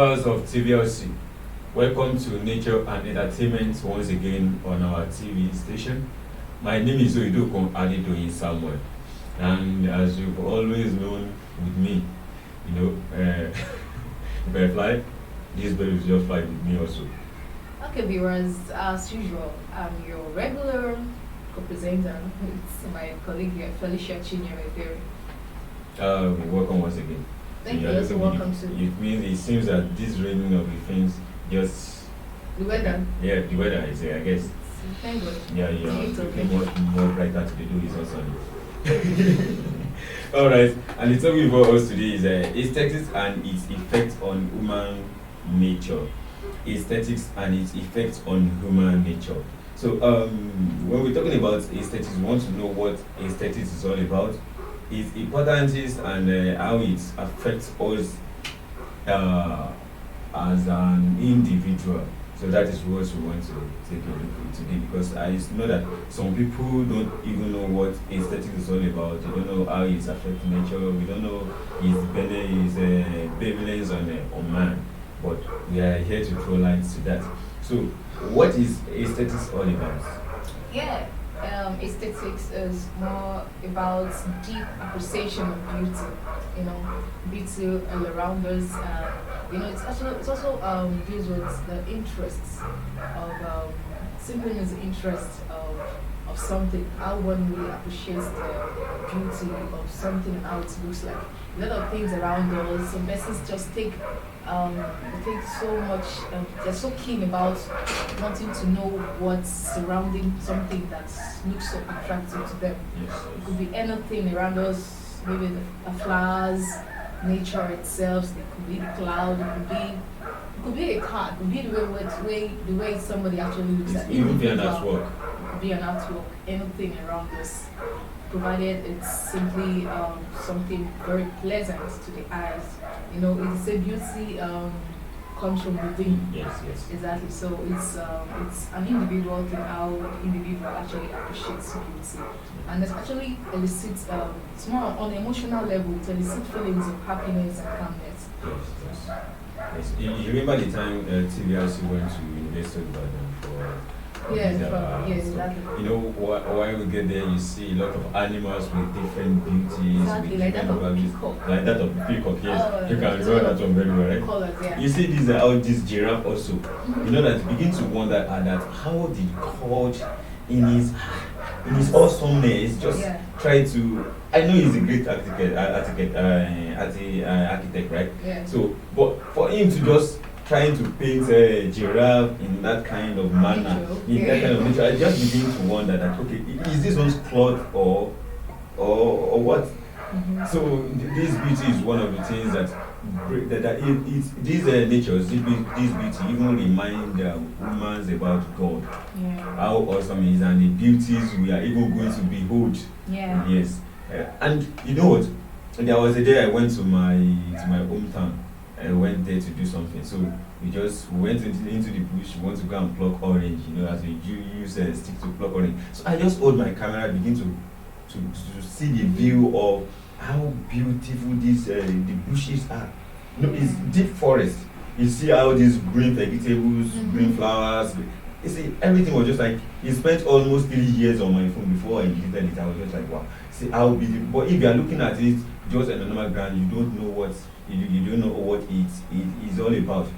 lovers of TVLC, welcome to Nature and Entertainment once again on our TV station. My name is Oidokun Adedoyin Samuel, and as you've always known with me, if I fly, this bird will just fly with me also. Okay, viewers, as usual, I'm your regular co-presenter. It's my colleague here, Felicia Chinyere. Welcome once again. Thank So, you. Also, welcome to It means it seems that this raining of the things just the weather. yeah, the weather is I guess. Thank God. Yeah, It's okay. much more brighter today, though it's not sunny. All right, and the topic for us today is aesthetics and its effect on human nature. Aesthetics and its effect on human nature. So, when we're talking about aesthetics, we want to know what aesthetics is all about, its importance, and how it affects us as an individual. So that is what we want to take a look at today, because I know that some people don't even know what aesthetics is all about. They don't know how it affects nature. We don't know its benevolence on man. But we are here to throw light to that. So, what is aesthetics all about? Yeah, aesthetics is more about deep appreciation of beauty. Beauty all around us. It's also deals with the interests of simply as the interest of something. How one really appreciates the beauty of something, how it looks like. A lot of things around us. Some persons just take so much. They're so keen about wanting to know what's surrounding something that looks so attractive to them. Yes. It could be anything around us, maybe the flowers, nature itself. It could be the cloud. It could be a car. It could be the way somebody actually looks at it. Even be an artwork. It could be an artwork. Anything around us, provided it's simply something very pleasant to the eyes. It's a beauty comes from within. Yes. Exactly. So it's an individual thing how individual actually appreciates beauty, and it's actually elicits it's more on an emotional level. It elicits feelings of happiness and calmness. Yes. You remember the time TVRC went to University of Ibadan for Exactly. While we get there, you see a lot of animals with different beauties, Exactly, with like that different of values. peacock. Like that of peacock, yes. Oh, You can it's draw all that one very well, right? Colors, yeah. You see this giraffe also. You know that you begin to wonder that how did God in his awesomeness just Yeah. try to. I know he's a great architect, right? Yeah. So, but for him to just trying to paint a giraffe in that kind of manner, in that kind of nature, I just begin to wonder that okay, is this one's cloth or what? So this beauty is one of the things that these natures, this beauty even remind humans about God, Yeah. how awesome he is, and the beauties we are even going to behold. Yeah. Yes, and you know what? There was a day I went to my hometown. I went there to do something. So we just went into the bush. We want to go and pluck orange. As you use a stick to pluck orange. So I just hold my camera, begin to see the view of how beautiful these the bushes are. It's deep forest. You see how these green vegetables, green flowers. You see, everything was just like. It spent almost 3 years on my phone before I deleted it. I was just like, wow. See how beautiful. But if you are looking at it just on a normal ground, you don't know what it is all about.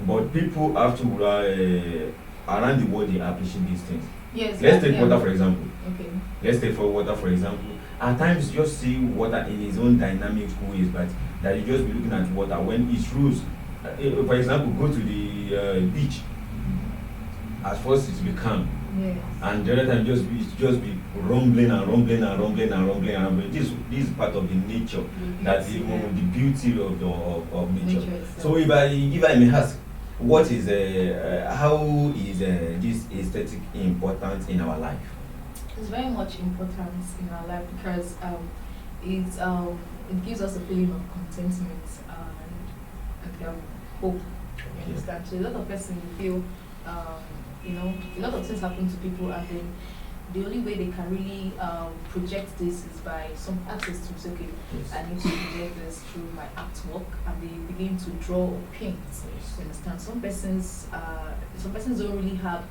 But people have to around the world they appreciate these things. Yes. Let's take water for example. Okay. Let's take water for example. At times you just see water in its own dynamic ways, but that you just be looking at water when it rules. For example, go to the beach. At first it will be calm. Yes. And the other time just be rumbling and rumbling and rumbling and rumbling and rumbling. This is part of the nature. That's the beauty of nature. So if I may ask, what is how is this aesthetic important in our life? It's very much important in our life because it gives us a feeling of contentment and hope. You understand? So a lot of persons feel a lot of things happen to people and then the only way they can really project this is by some artists who say, okay, Yes. I need to project this through my artwork, and they begin to draw or paint. Yes. You understand? Some persons don't really have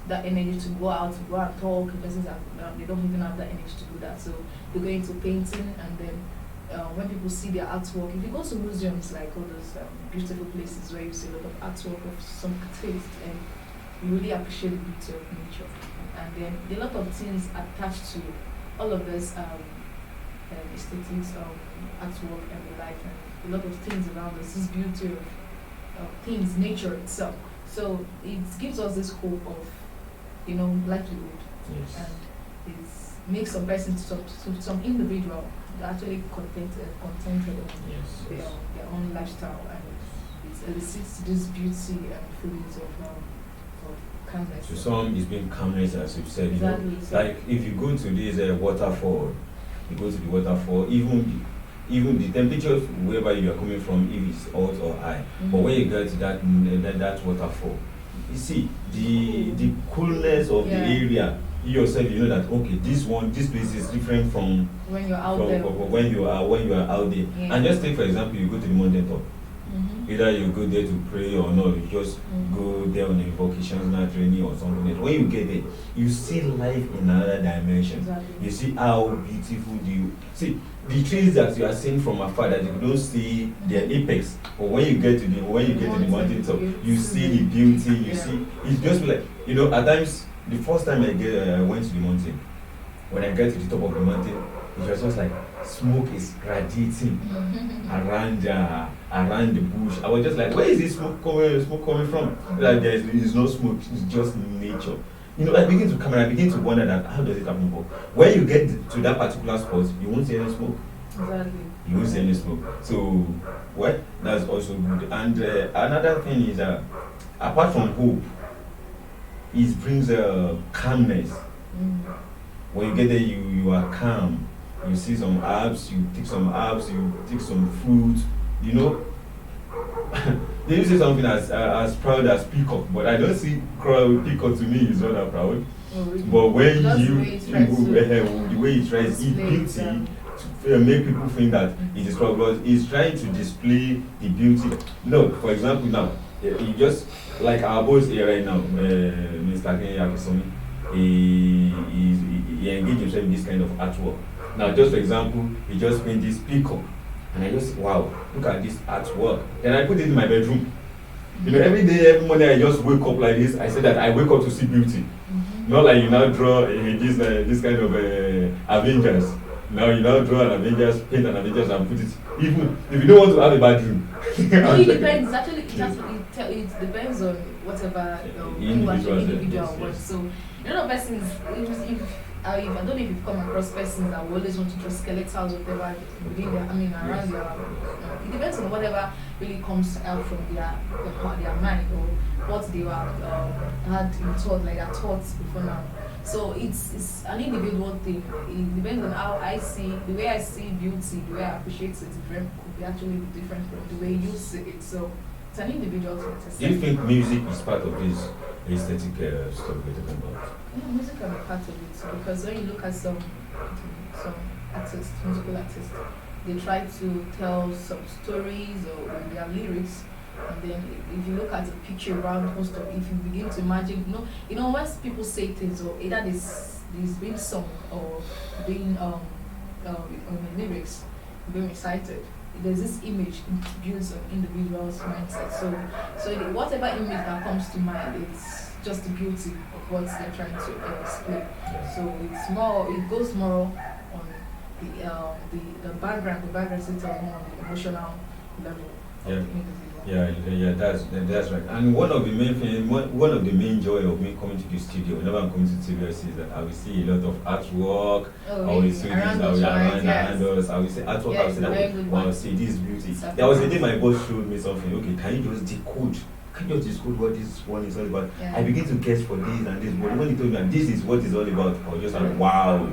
that energy to go out, to go and talk. The persons they don't even have that energy to do that. So they go into painting, and then when people see their artwork, if you go to museums like all those beautiful places where you see a lot of artwork of some artists, and you really appreciate the beauty of nature. And then there are a lot of things attached to all of this aesthetics, artwork, and the life, and a lot of things around us. This beauty of things, nature itself. So it gives us this hope of, livelihood, Yes. and it makes some person, some individual, actually contented Yes. on their own lifestyle, and it elicits this beauty and feelings of calmness. To some, it's been calmness, as you've said. Exactly. So Like if you go to this waterfall, you go to the waterfall, even the temperature wherever you are coming from, if it's hot or high, but when you get to that waterfall, you see the coolness of the area. You yourself, you know that okay, this place is different from when you're out from there. when you are out there. Yeah. And just take for example, you go to the mountain top. Mhm. Either you go there to pray or not, you just go there on a vocational training or something else. When you get there, you see life in another dimension. Exactly. You see how beautiful the trees that you are seeing from afar that you don't see their apex. But when you get to the mountain top, you see the beauty. You see it's just like at times the first time I went to the mountain, when I get to the top of the mountain, it was just like smoke is radiating around the bush. I was just like, where is this smoke coming from? Like there is no smoke, it's just nature. I begin to come and I begin to wonder that how does it happen? But when you get to that particular spot, you won't see any smoke. Exactly. You won't see any smoke. So, that's also good. And another thing is that apart from hope, it brings calmness. When you get there, you are calm. You see some herbs, you take some fruit. They used to say something as proud as peacock, but I don't see peacock. To me is not that proud. Oh, really? But when Just the way he tries it's beauty to make people think that it is proud, because he's trying to display the beauty. For example, now you just like our boys here right now, Mr. Kenny Akisomi, he engaged himself in this kind of artwork. Now, just for example, he just made this peacock, and I just wow, look at this artwork. Then I put it in my bedroom. Every day, every morning, I just wake up like this. I say that I wake up to see beauty. Not like you now draw this kind of Avengers. Now you now draw an Avengers, paint an Avengers, and put it. Even if you don't want to have a bad dream. No, it depends. Actually, it depends on whatever individual wants. So, persons, I don't know if you've come across persons that always want to draw skeletals or whatever around their. It depends on whatever really comes out from their mind or what they had in thought, like their thoughts before now. So it's an individual thing. It depends on how I see the way I see beauty, the way I appreciate it. Could be actually different from the way you see it. So it's an individual thing. Do you think music is part of this aesthetic stuff we're talking about? Yeah, music can be part of it, because when you look at some artists, musical artists, they try to tell some stories or their lyrics, and then if you look at the picture around most of it, if you begin to imagine, once people say things, or either this being sung or being on the lyrics being recited, there's this image built on individual's mindset. So whatever image that comes to mind, it's just the beauty of what they're trying to explain. So it goes more on the background. The background sits on more on the emotional level of the individual. Yeah, that's right. And one of the main joy of me coming to the studio, whenever I'm coming to the studio, is that I will see a lot of artwork. I will see around us. I will see artwork. I will see that. Wow, see this beauty. There was a day my boss showed me something. Okay, can you just decode? Can you just decode what this one is all about? I begin to guess for this and this, but when he told me that this is what it's all about, I was just like, wow.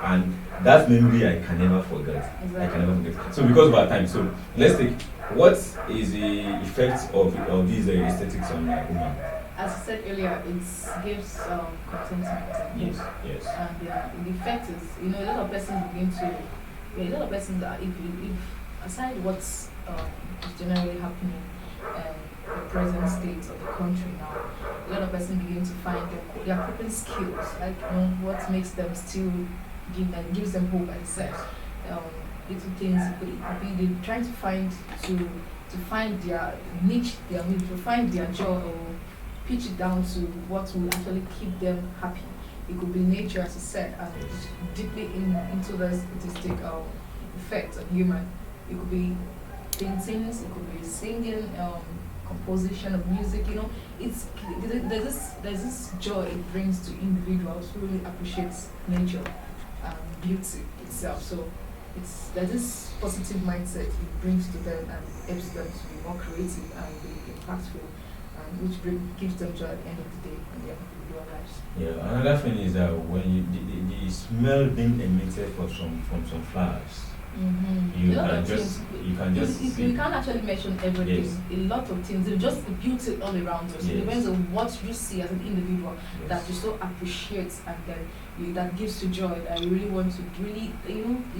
And that memory I can never forget. Exactly. I can never forget. So because of our time, let's take what is the effect of these aesthetics on women? as I said earlier, it gives contentment and Yes, hope. yes, And the effect is, a lot of persons begin to, a lot of persons that if aside what's is generally happening the present state of the country now, a lot of persons begin to find their coping skills, like what makes them still gives them hope, as I said. Um, Little things it could be they're trying to find to find their niche, to find their joy or pitch it down to what will actually keep them happy. It could be nature, as I said, and yes, deeply into the statistic effect on human. It could be paintings, it could be singing, composition of music. It's there's this joy it brings to individuals who really appreciates nature and beauty itself. So there's this positive mindset it brings to them and helps them to be more creative and be impactful, and which gives them joy at the end of the day in their individual lives. yeah. Another thing is that when the smell being emitted from some flowers, A lot of things. you can just see. We can't actually mention everything. Yes. A lot of things. It's just the beauty all around us. It Yes. depends on what you see as an individual that Yes. you so appreciate, and then that gives you joy. That you really want to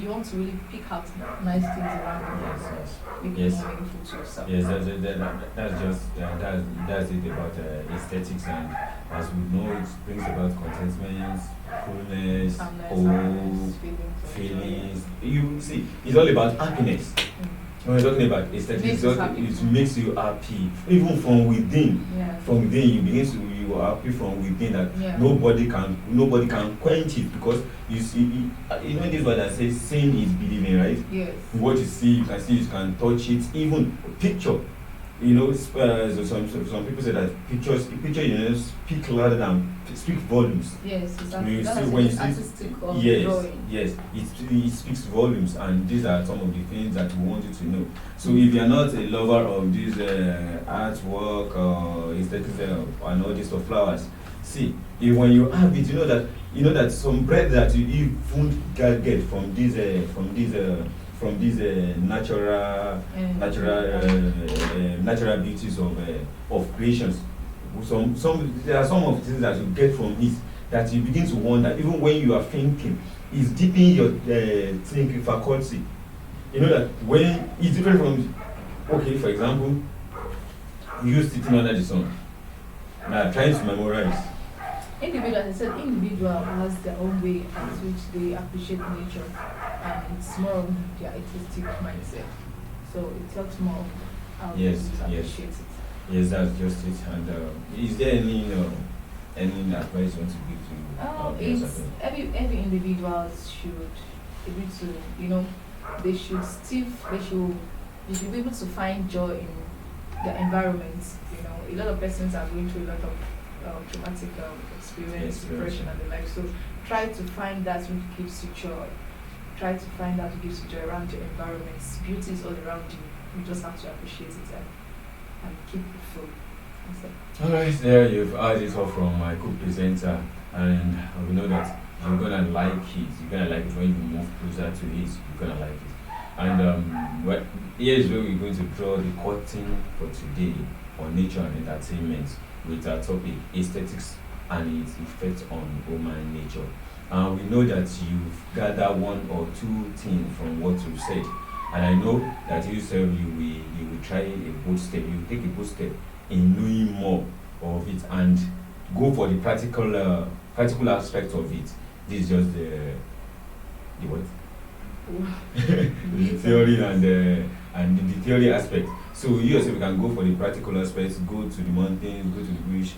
you want to really pick out nice things around you Yes, and yes. make Yes. it more meaningful to yourself. Yes, that's just that's it about aesthetics, and as we know, it brings about contentment, coolness, Calmness, hope, happiness, feelings. You see, it's all about happiness. Mm. When we're talking about aesthetics, Makes us happy. it makes you happy, even from within. Yeah. From within, you are happy from within that Yeah. nobody can quench it, because you see, this word that says seeing is believing, right? Yes. What you see, you can touch it, even picture. So some people say that picture speak louder than speak volumes. Yes. You That's see, when you see, artistic yes, drawing. yes, it speaks volumes, and these are some of the things that we want you to know. So if you are not a lover of this artwork or aesthetics and all this of flowers, see, when you have it, you know that some bread that you even get from these natural beauties of creations. There are some of the things that you get from it that you begin to wonder, even when you are thinking, is deepening your thinking faculty. You know that when it's different from, okay, for example, you sitting under the sun, now trying to memorize. Individual, as I said, individual has their own way at which they appreciate nature, and it's more of their artistic mindset. So it talks more of how Yes, they yes. appreciate it. Yes, that's just it. And is there any advice you want to give to It's every individual should be able to, they should be able to find joy in their environment. A lot of persons are going through a lot of traumatic experience, Yes, depression, and the like. So try to find that which gives you joy. Try to find that which gives you joy around your environment. Beauty is all around you. You just have to appreciate it and keep it full. That's it. Alright, there you've heard it all from my co-presenter, and we know that you're gonna like it. You're gonna like it when you move closer to it. You're gonna like it. And here is where we're going to draw the curtain for today on nature and entertainment with our topic aesthetics and its effect on human nature. And we know that you've gathered one or two things from what you said, and I know that you said you will try a bold step. You will take a bold step in knowing more of it and go for the practical aspect of it. This is just the what? The theory and the theory aspect. So you yourself can go for the practical aspects, go to the mountains, go to the beach,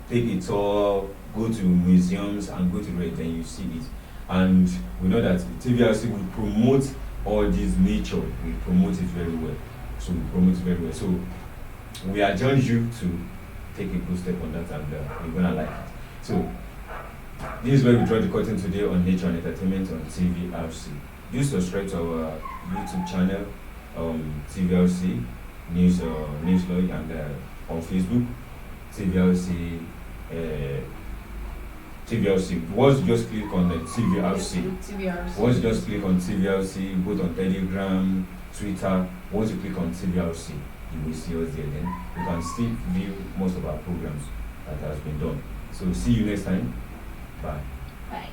take a tour, go to museums and go to it, then you see it. And we know that TVRC will promote all this nature, we promote it very well. So we promote it very well. So we adjure you to take a good step on that, and you're gonna like it. So this is where we draw the curtain today on nature and entertainment on TVRC. Do subscribe to our YouTube channel, TVRC News Log, and on Facebook, TVRC. TVRC. Once you just click on the TVRC. Once you just click on TVRC, both on Telegram, Twitter. Once you click on TVRC, you will see us there. Then you can still view most of our programs that has been done. So see you next time. Bye. Bye.